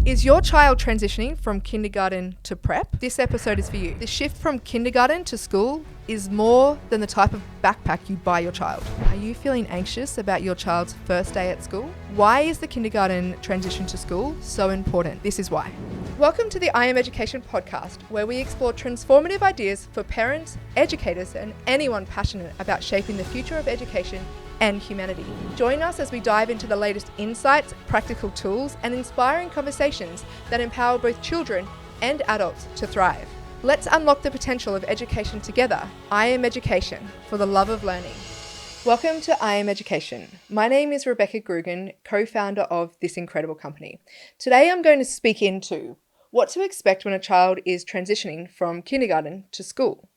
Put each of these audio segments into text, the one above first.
Is your child transitioning from kindergarten to prep? This episode is for you. The shift from kindergarten to school is more than the type of backpack you buy your child. Are you feeling anxious about your child's first day at school? Why is the kindergarten transition to school so important? This is why. Welcome to the I Am Education podcast, where we explore transformative ideas for parents, educators, and anyone passionate about shaping the future of education and humanity. Join us as we dive into the latest insights, practical tools, and inspiring conversations that empower both children and adults to thrive. Let's unlock the potential of education together. I Am Education, for the love of learning. Welcome to I Am Education. My name is Rebecca Grugan, co-founder of this incredible company. Today I'm going to speak into what to expect when a child is transitioning from kindergarten to school.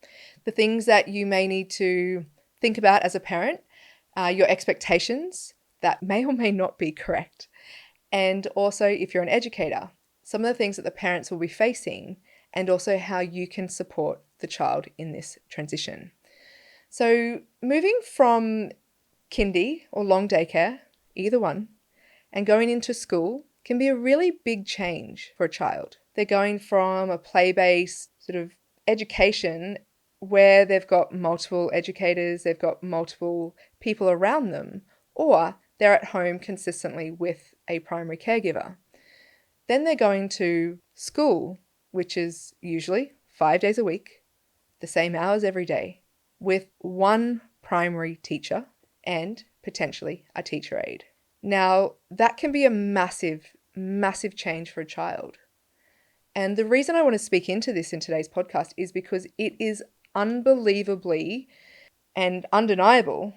The things that you may need to think about as a parent, your expectations that may or may not be correct. And also, if you're an educator, some of the things that the parents will be facing and also how you can support the child in this transition. So moving from kindy or long daycare, either one, and going into school can be a really big change for a child. They're going from a play-based sort of education where they've got multiple educators, they've got multiple people around them, or they're at home consistently with a primary caregiver. Then they're going to school, which is usually 5 days a week, the same hours every day, with one primary teacher and potentially a teacher aide. Now, that can be a massive, massive change for a child. And the reason I want to speak into this in today's podcast is because it is unbelievably and undeniable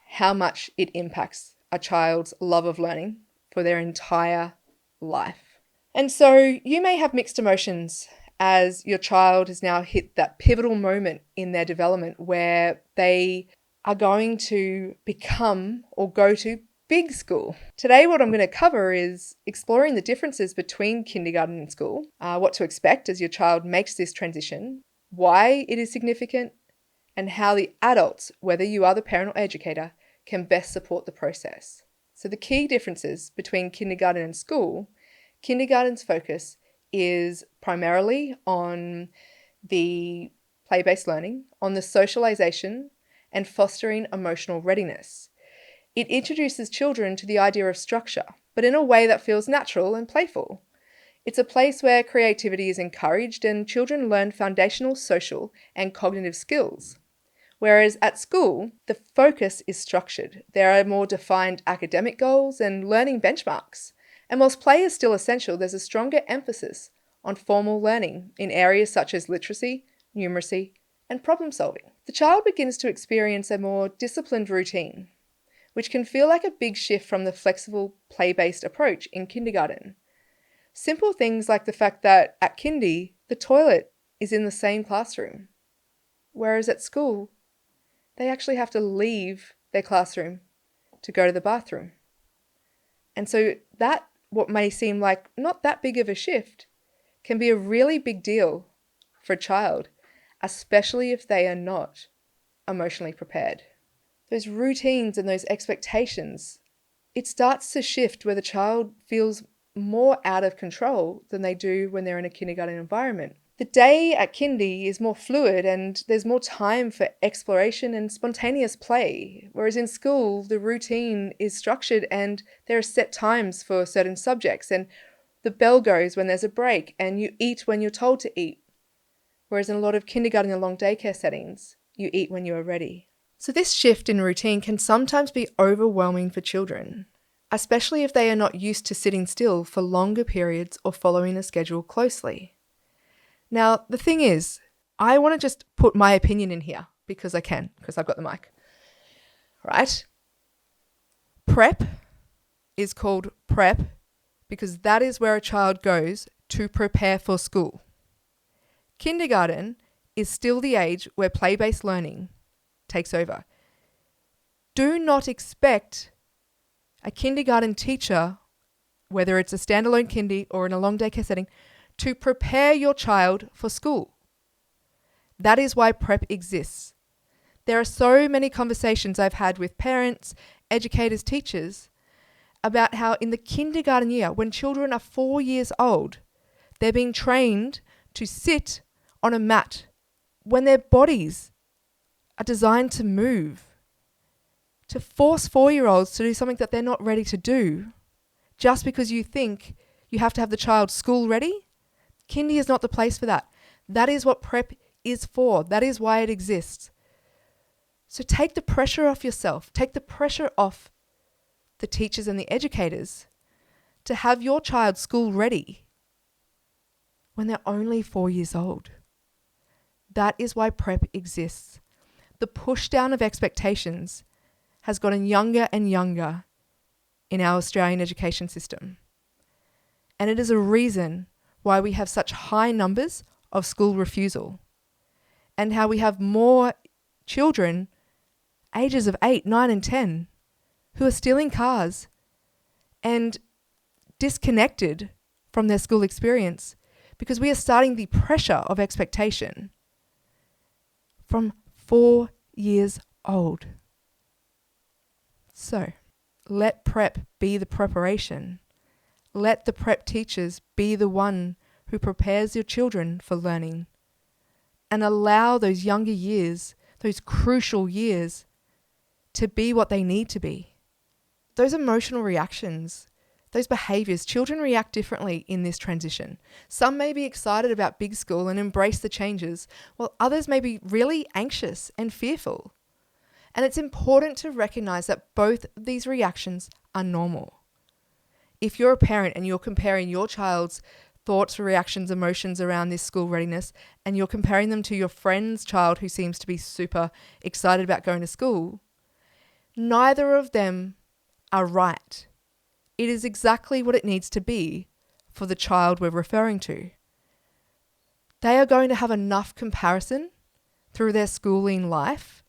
how much it impacts a child's love of learning for their entire life. And so you may have mixed emotions as your child has now hit that pivotal moment in their development where they are going to become or go to big school. Today, what I'm going to cover is exploring the differences between kindergarten and school, what to expect as your child makes this transition, why it is significant, and how the adults, whether you are the parent or educator, can best support the process. So the key differences between kindergarten and school: kindergarten's focus is primarily on the play-based learning, on the socialization, and fostering emotional readiness. It introduces children to the idea of structure, but in a way that feels natural and playful. It's a place where creativity is encouraged and children learn foundational social and cognitive skills. Whereas at school, the focus is structured. There are more defined academic goals and learning benchmarks. And whilst play is still essential, there's a stronger emphasis on formal learning in areas such as literacy, numeracy, and problem solving. The child begins to experience a more disciplined routine, which can feel like a big shift from the flexible play-based approach in kindergarten. Simple things like the fact that at kindy, the toilet is in the same classroom, whereas at school, they actually have to leave their classroom to go to the bathroom. And so that, what may seem like not that big of a shift, can be a really big deal for a child, especially if they are not emotionally prepared. Those routines and those expectations, it starts to shift where the child feels more out of control than they do when they're in a kindergarten environment. The day at kindy is more fluid and there's more time for exploration and spontaneous play, whereas in school, the routine is structured and there are set times for certain subjects, and the bell goes when there's a break and you eat when you're told to eat. Whereas in a lot of kindergarten and long daycare settings, you eat when you are ready. So this shift in routine can sometimes be overwhelming for children, especially if they are not used to sitting still for longer periods or following a schedule closely. Now, the thing is, I want to just put my opinion in here because I can, because I've got the mic. Right? Prep is called prep because that is where a child goes to prepare for school. Kindergarten is still the age where play-based learning takes over. Do not expect a kindergarten teacher, whether it's a standalone kindy or in a long daycare setting, to prepare your child for school. That is why prep exists. There are so many conversations I've had with parents, educators, teachers about how in the kindergarten year, when children are 4 years old, they're being trained to sit on a mat when their bodies are designed to move. To force 4-year-olds to do something that they're not ready to do just because you think you have to have the child school ready, kindy is not the place for that. That is what prep is for. That is why it exists. So take the pressure off yourself. Take the pressure off the teachers and the educators to have your child school ready when they're only 4 years old. That is why prep exists. The push down of expectations has gotten younger and younger in our Australian education system. And it is a reason why we have such high numbers of school refusal and how we have more children ages of 8, 9 and 10 who are stealing cars and disconnected from their school experience because we are starting the pressure of expectation from 4 years old. So, let prep be the preparation. Let the prep teachers be the one who prepares your children for learning. And allow those younger years, those crucial years, to be what they need to be. Those emotional reactions, those behaviours, children react differently in this transition. Some may be excited about big school and embrace the changes, while others may be really anxious and fearful. And it's important to recognise that both these reactions are normal. If you're a parent and you're comparing your child's thoughts, reactions, emotions around this school readiness, and you're comparing them to your friend's child who seems to be super excited about going to school, neither of them are right. It is exactly what it needs to be for the child we're referring to. They are going to have enough comparison through their schooling life.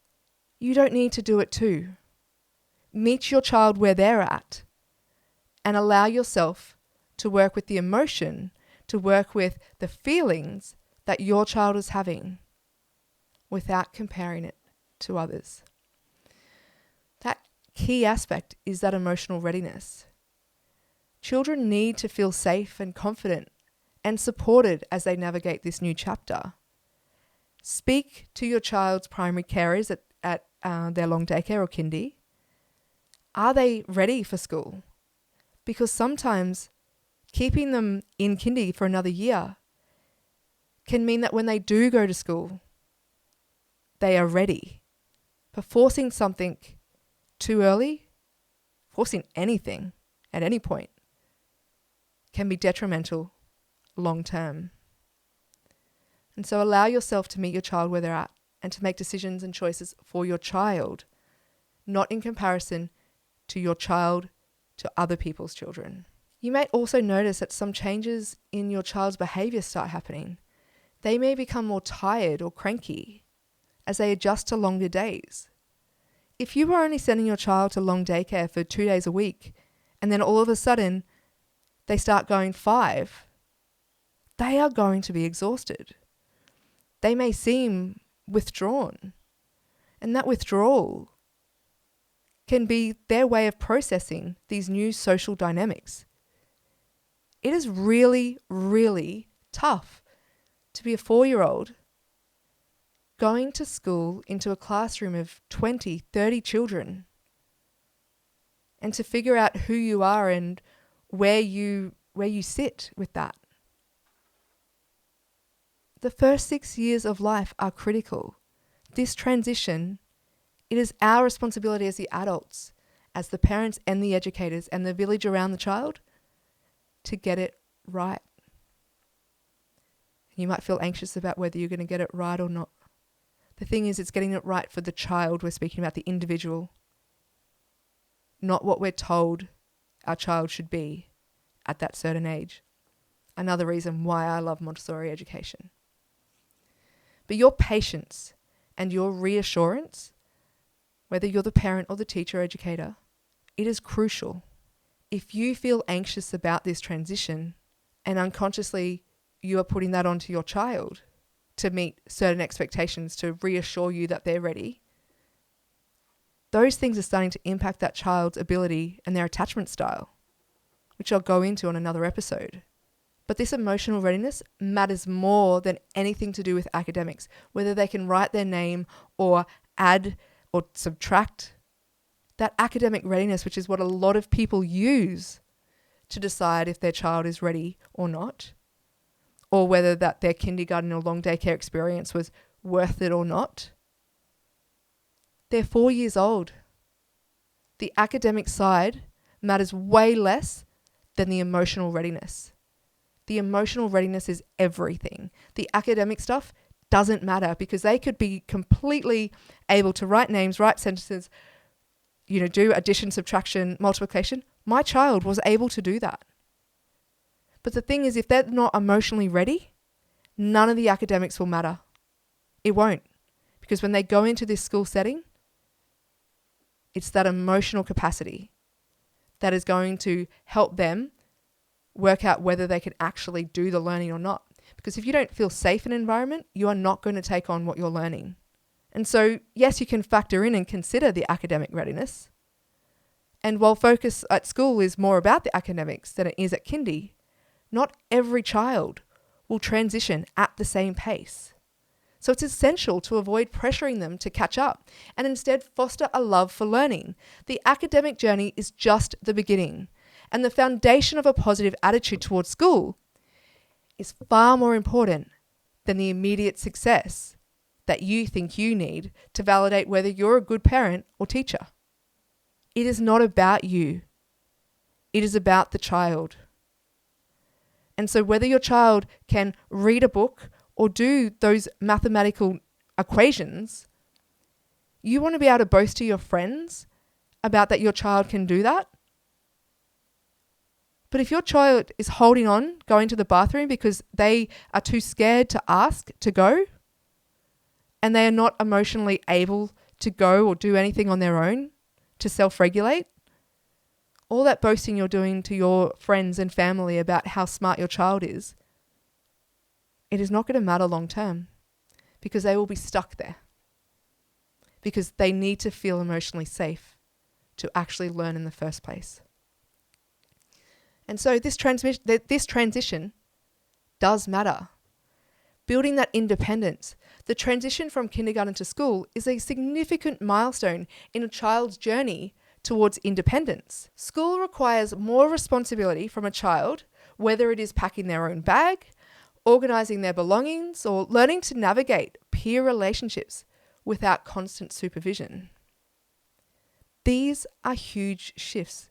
You don't need to do it too. Meet your child where they're at and allow yourself to work with the emotion, to work with the feelings that your child is having without comparing it to others. That key aspect is that emotional readiness. Children need to feel safe and confident and supported as they navigate this new chapter. Speak to your child's primary carers at their long daycare or kindy. Are they ready for school? Because sometimes keeping them in kindy for another year can mean that when they do go to school, they are ready. But forcing something too early, forcing anything at any point, can be detrimental long term. And so allow yourself to meet your child where they're at and to make decisions and choices for your child, not in comparison to your child to other people's children. You may also notice that some changes in your child's behaviour start happening. They may become more tired or cranky as they adjust to longer days. If you were only sending your child to long daycare for 2 days a week and then all of a sudden they start going 5, they are going to be exhausted. They may seem withdrawn, and that withdrawal can be their way of processing these new social dynamics. It is really, really tough to be a 4-year-old going to school into a classroom of 20, 30 children and to figure out who you are and where you sit with that. The first 6 years of life are critical. This transition, it is our responsibility as the adults, as the parents and the educators and the village around the child to get it right. You might feel anxious about whether you're going to get it right or not. The thing is, it's getting it right for the child. We're speaking about the individual, not what we're told our child should be at that certain age. Another reason why I love Montessori education. But your patience and your reassurance, whether you're the parent or the teacher or educator, it is crucial. If you feel anxious about this transition and unconsciously you are putting that onto your child to meet certain expectations, to reassure you that they're ready, those things are starting to impact that child's ability and their attachment style, which I'll go into on another episode. But this emotional readiness matters more than anything to do with academics, whether they can write their name or add or subtract. That academic readiness, which is what a lot of people use to decide if their child is ready or not, or whether that their kindergarten or long daycare experience was worth it or not. They're 4 years old. The academic side matters way less than the emotional readiness. The emotional readiness is everything. The academic stuff doesn't matter because they could be completely able to write names, write sentences, do addition, subtraction, multiplication. My child was able to do that. But the thing is, if they're not emotionally ready, none of the academics will matter. It won't. Because when they go into this school setting, it's that emotional capacity that is going to help them work out whether they can actually do the learning or not. Because if you don't feel safe in an environment, you are not going to take on what you're learning. And so, yes, you can factor in and consider the academic readiness. And while focus at school is more about the academics than it is at kindy, not every child will transition at the same pace. So it's essential to avoid pressuring them to catch up and instead foster a love for learning. The academic journey is just the beginning, and the foundation of a positive attitude towards school is far more important than the immediate success that you think you need to validate whether you're a good parent or teacher. It is not about you. It is about the child. And so whether your child can read a book or do those mathematical equations, you want to be able to boast to your friends about that your child can do that. But if your child is holding on, going to the bathroom because they are too scared to ask to go, and they are not emotionally able to go or do anything on their own to self-regulate, all that boasting you're doing to your friends and family about how smart your child is, it is not going to matter long term because they will be stuck there because they need to feel emotionally safe to actually learn in the first place. And so this transition does matter. Building that independence, the transition from kindergarten to school is a significant milestone in a child's journey towards independence. School requires more responsibility from a child, whether it is packing their own bag, organising their belongings, or learning to navigate peer relationships without constant supervision. These are huge shifts,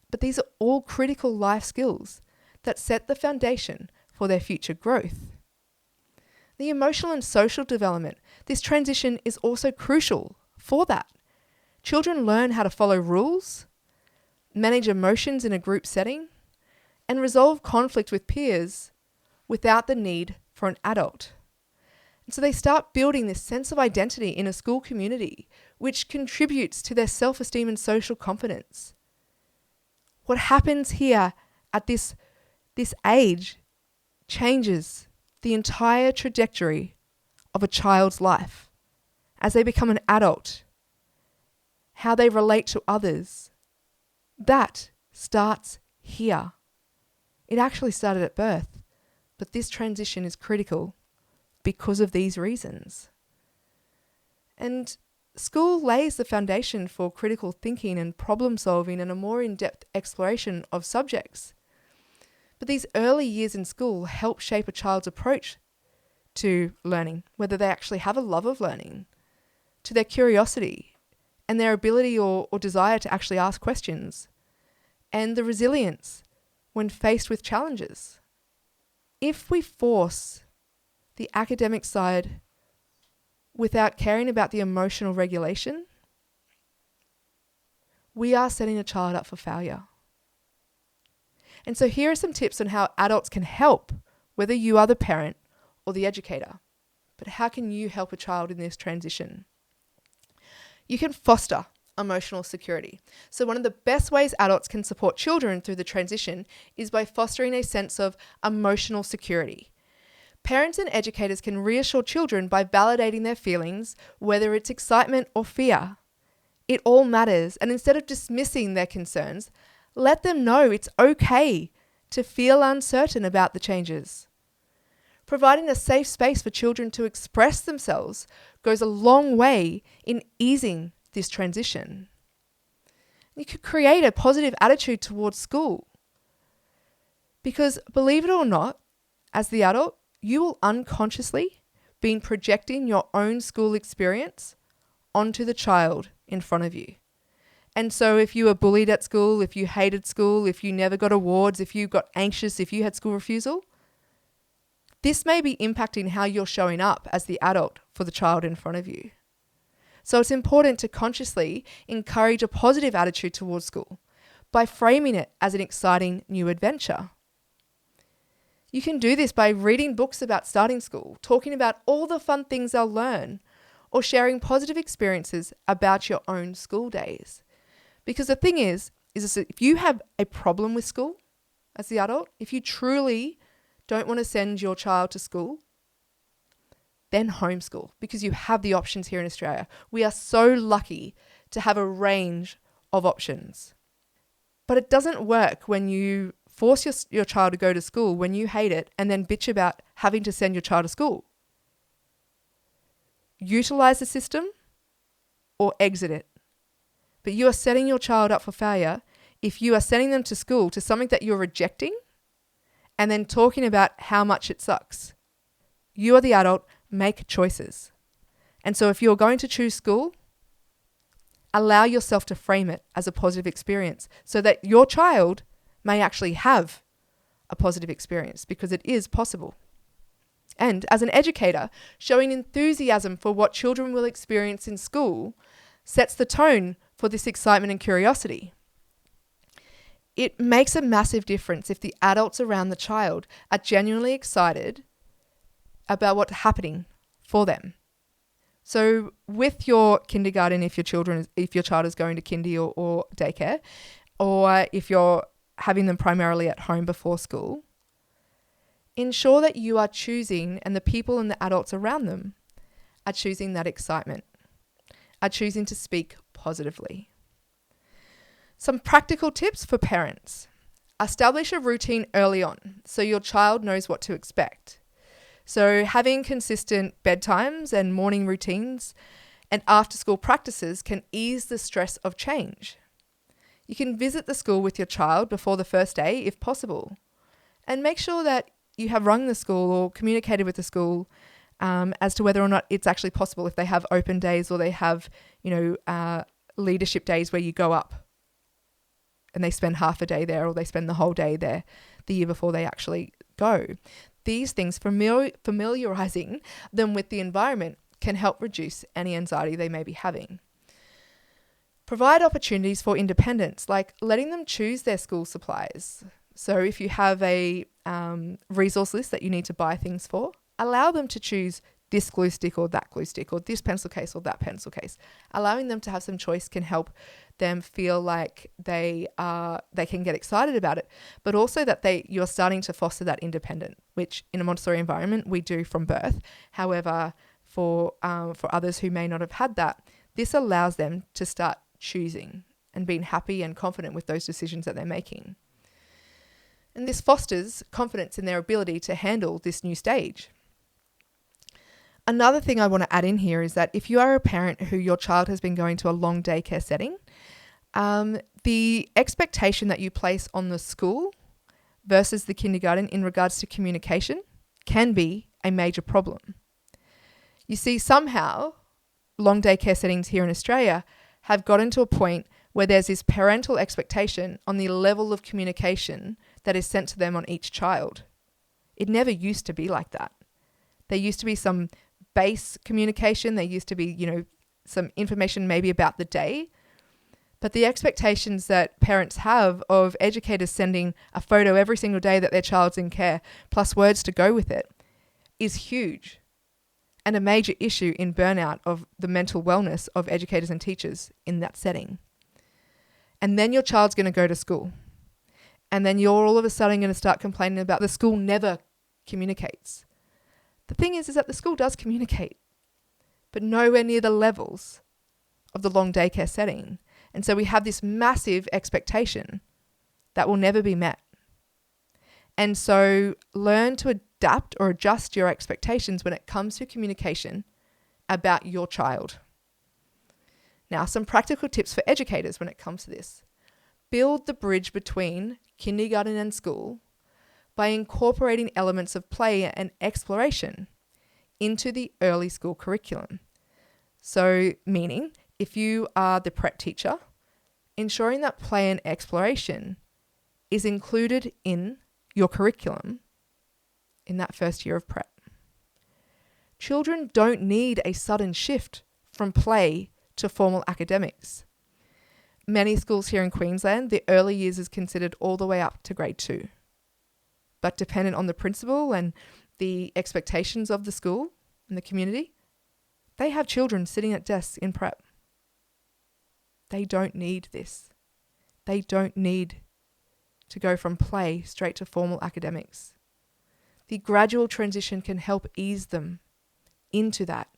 but these are all critical life skills that set the foundation for their future growth. The emotional and social development, this transition is also crucial for that. Children learn how to follow rules, manage emotions in a group setting, and resolve conflict with peers without the need for an adult. And so they start building this sense of identity in a school community, which contributes to their self-esteem and social confidence. What happens here at this age changes the entire trajectory of a child's life as they become an adult, how they relate to others. That starts here. It actually started at birth, but this transition is critical because of these reasons. And school lays the foundation for critical thinking and problem solving and a more in-depth exploration of subjects. But these early years in school help shape a child's approach to learning, whether they actually have a love of learning, to their curiosity and their ability or desire to actually ask questions, and the resilience when faced with challenges. If we force the academic side without caring about the emotional regulation, we are setting a child up for failure. And so here are some tips on how adults can help, whether you are the parent or the educator. But how can you help a child in this transition? You can foster emotional security. So one of the best ways adults can support children through the transition is by fostering a sense of emotional security. Parents and educators can reassure children by validating their feelings, whether it's excitement or fear, It all matters. And instead of dismissing their concerns, let them know it's okay to feel uncertain about the changes. Providing a safe space for children to express themselves goes a long way in easing this transition. You could create a positive attitude towards school. Because believe it or not, as the adult, you will unconsciously be projecting your own school experience onto the child in front of you. And so if you were bullied at school, if you hated school, if you never got awards, if you got anxious, if you had school refusal, this may be impacting how you're showing up as the adult for the child in front of you. So it's important to consciously encourage a positive attitude towards school by framing it as an exciting new adventure. You can do this by reading books about starting school, talking about all the fun things they'll learn, or sharing positive experiences about your own school days. Because the thing is that if you have a problem with school as the adult, if you truly don't want to send your child to school, then homeschool, because you have the options here in Australia. We are so lucky to have a range of options. But it doesn't work when you force your child to go to school when you hate it and then bitch about having to send your child to school. Utilize the system or exit it. But you are setting your child up for failure if you are sending them to school to something that you're rejecting and then talking about how much it sucks. You are the adult, make choices. And so if you're going to choose school, allow yourself to frame it as a positive experience so that your child may actually have a positive experience, because it is possible. And as an educator, showing enthusiasm for what children will experience in school sets the tone for this excitement and curiosity. It makes a massive difference if the adults around the child are genuinely excited about what's happening for them. So with your kindergarten, if your child is going to kindy or daycare, or if you're having them primarily at home before school, ensure that you are choosing, and the people and the adults around them are choosing that excitement, are choosing to speak positively. Some practical tips for parents. Establish a routine early on so your child knows what to expect. So having consistent bedtimes and morning routines and after-school practices can ease the stress of change. You can visit the school with your child before the first day if possible, and make sure that you have rung the school or communicated with the school as to whether or not it's actually possible, if they have open days or they have, leadership days where you go up and they spend half a day there or they spend the whole day there the year before they actually go. These things, familiarizing them with the environment, can help reduce any anxiety they may be having. Provide opportunities for independence, like letting them choose their school supplies. So if you have a resource list that you need to buy things for, allow them to choose this glue stick or that glue stick, or this pencil case or that pencil case. Allowing them to have some choice can help them feel like they can get excited about it, but also that you're starting to foster that independence, which in a Montessori environment we do from birth. However, for others who may not have had that, this allows them to start choosing and being happy and confident with those decisions that they're making. And this fosters confidence in their ability to handle this new stage. Another thing I want to add in here is that if you are a parent who your child has been going to a long daycare setting, the expectation that you place on the school versus the kindergarten in regards to communication can be a major problem. You see, somehow long daycare settings here in Australia have gotten to a point where there's this parental expectation on the level of communication that is sent to them on each child. It never used to be like that. There used to be some base communication. There used to be, some information maybe about the day. But the expectations that parents have of educators sending a photo every single day that their child's in care, plus words to go with it, is huge, and a major issue in burnout of the mental wellness of educators and teachers in that setting. And then your child's going to go to school. And then you're all of a sudden going to start complaining about the school never communicates. The thing is that the school does communicate, but nowhere near the levels of the long daycare setting. And so we have this massive expectation that will never be met. And so learn to adapt or adjust your expectations when it comes to communication about your child. Now, some practical tips for educators when it comes to this. Build the bridge between kindergarten and school by incorporating elements of play and exploration into the early school curriculum. So, meaning, if you are the prep teacher, ensuring that play and exploration is included in your curriculum in that first year of prep. Children don't need a sudden shift from play to formal academics. Many schools here in Queensland, the early years is considered all the way up to grade 2. But dependent on the principal and the expectations of the school and the community, they have children sitting at desks in prep. They don't need this. They don't need to go from play straight to formal academics. The gradual transition can help ease them into that.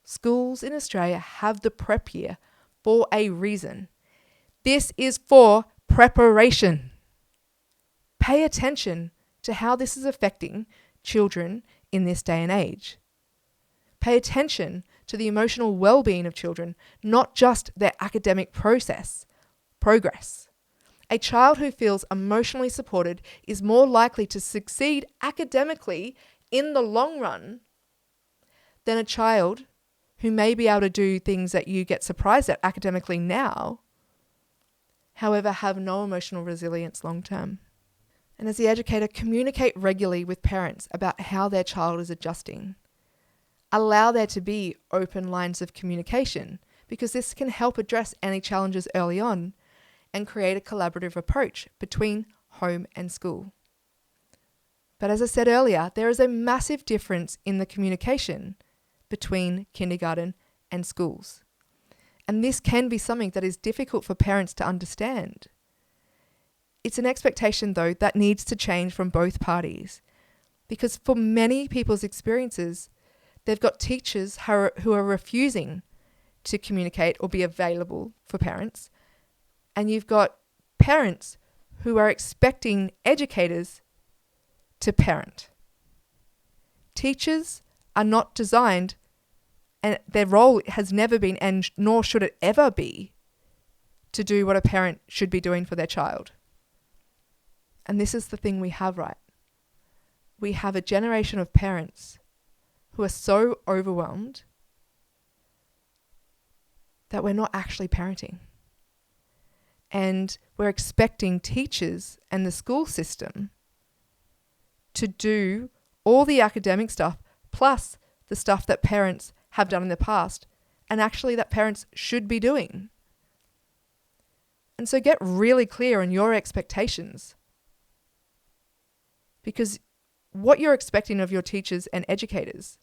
Schools in Australia have the prep year for a reason. This is for preparation. Pay attention to how this is affecting children in this day and age. Pay attention to the emotional well-being of children, not just their academic progress. A child who feels emotionally supported is more likely to succeed academically in the long run than a child who may be able to do things that you get surprised at academically now, however, have no emotional resilience long term. And as the educator, communicate regularly with parents about how their child is adjusting. Allow there to be open lines of communication, because this can help address any challenges early on and create a collaborative approach between home and school. But as I said earlier, there is a massive difference in the communication between kindergarten and schools. And this can be something that is difficult for parents to understand. It's an expectation, though, that needs to change from both parties, because for many people's experiences, they've got teachers who are refusing to communicate or be available for parents, and you've got parents who are expecting educators to parent. Teachers are not designed, and their role has never been, and nor should it ever be, to do what a parent should be doing for their child. And this is the thing we have, right? We have a generation of parents who are so overwhelmed that we're not actually parenting. And we're expecting teachers and the school system to do all the academic stuff plus the stuff that parents have done in the past, and actually that parents should be doing. And so get really clear on your expectations, because what you're expecting of your teachers and educators,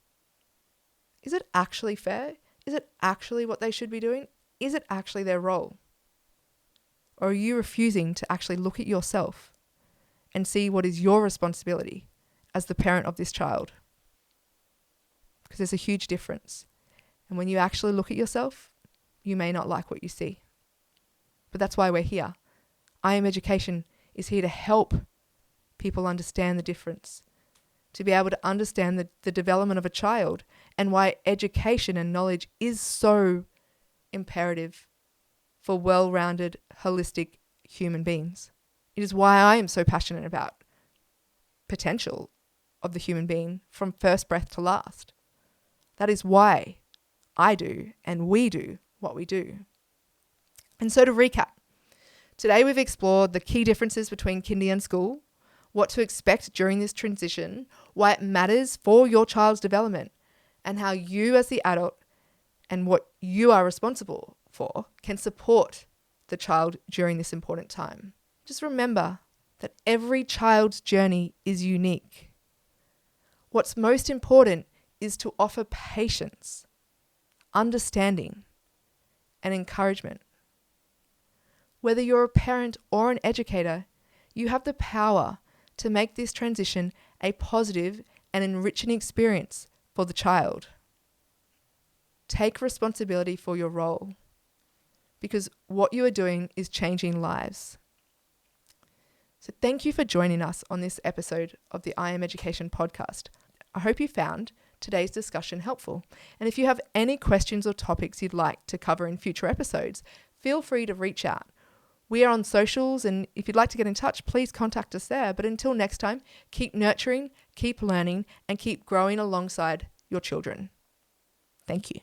is it actually fair? Is it actually what they should be doing? Is it actually their role? Or are you refusing to actually look at yourself and see what is your responsibility as the parent of this child? Because there's a huge difference. And when you actually look at yourself, you may not like what you see. But that's why we're here. I Am Education is here to help people understand the difference, to be able to understand the development of a child and why education and knowledge is so imperative for well-rounded, holistic human beings. It is why I am so passionate about potential of the human being from first breath to last. That is why I do and we do what we do. And so to recap, today we've explored the key differences between kindy and school, what to expect during this transition, why it matters for your child's development, and how you as the adult and what you are responsible for can support the child during this important time. Just remember that every child's journey is unique. What's most important is to offer patience, understanding, and encouragement. Whether you're a parent or an educator, you have the power to make this transition a positive and enriching experience for the child. Take responsibility for your role, because what you are doing is changing lives. So thank you for joining us on this episode of the I Am Education podcast. I hope you found today's discussion helpful. And if you have any questions or topics you'd like to cover in future episodes, feel free to reach out. We are on socials, and if you'd like to get in touch, please contact us there. But until next time, keep nurturing, keep learning, and keep growing alongside your children. Thank you.